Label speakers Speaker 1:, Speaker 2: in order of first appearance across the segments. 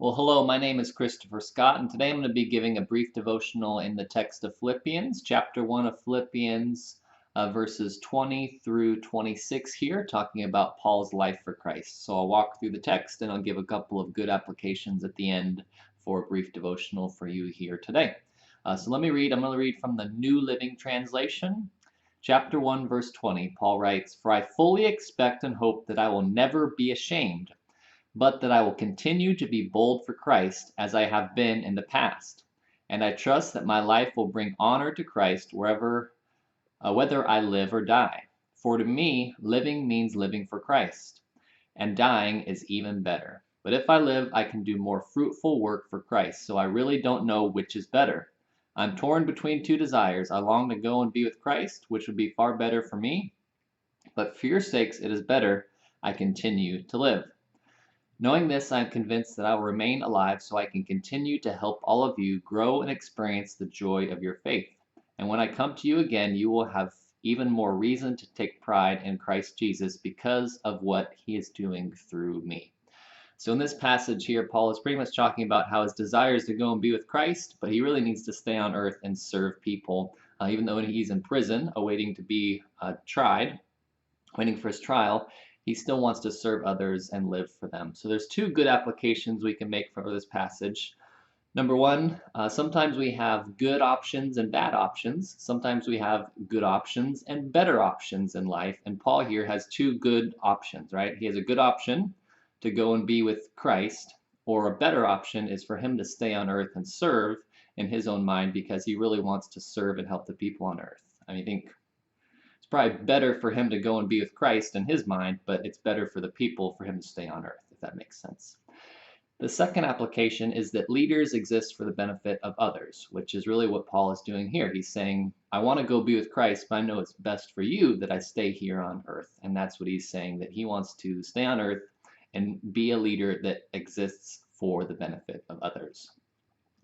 Speaker 1: Well, hello, my name is Christopher Scott, and today I'm going to be giving a brief devotional in the text of Philippians, chapter 1 of Philippians, verses 20 through 26 here, talking about Paul's life for Christ. So I'll walk through the text and I'll give a couple of good applications at the end for a brief devotional for you here today. So let me read. I'm going to read from the New Living Translation. Chapter 1, verse 20, Paul writes, "For I fully expect and hope that I will never be ashamed, but that I will continue to be bold for Christ as I have been in the past. And I trust that my life will bring honor to Christ wherever, whether I live or die. For to me, living means living for Christ, and dying is even better. But if I live, I can do more fruitful work for Christ, so I really don't know which is better. I'm torn between two desires. I long to go and be with Christ, which would be far better for me, but for your sakes it is better I continue to live. Knowing this, I am convinced that I will remain alive so I can continue to help all of you grow and experience the joy of your faith. And when I come to you again, you will have even more reason to take pride in Christ Jesus because of what he is doing through me." So in this passage here, Paul is pretty much talking about how his desire is to go and be with Christ, but he really needs to stay on earth and serve people. Even though he's in prison, awaiting to be tried, waiting for his trial, he still wants to serve others and live for them. So there's two good applications we can make for this passage. Number one, sometimes we have good options and bad options. Sometimes we have good options and better options in life. And Paul here has two good options, right? He has a good option to go and be with Christ, or a better option is for him to stay on earth and serve in his own mind because he really wants to serve and help the people on earth. I think it's probably better for him to go and be with Christ in his mind, but it's better for the people for him to stay on earth, if that makes sense. The second application is that leaders exist for the benefit of others, which is really what Paul is doing here. He's saying, I want to go be with Christ, but I know it's best for you that I stay here on earth. And that's what he's saying, that he wants to stay on earth and be a leader that exists for the benefit of others.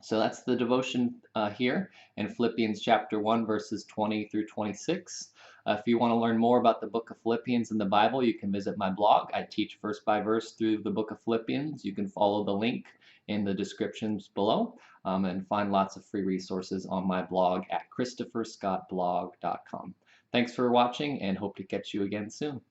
Speaker 1: So that's the devotion here in Philippians chapter 1, verses 20 through 26. If you want to learn more about the book of Philippians in the Bible, you can visit my blog. I teach verse by verse through the book of Philippians. You can follow the link in the descriptions below and find lots of free resources on my blog at christopherscottblog.com. Thanks for watching and hope to catch you again soon.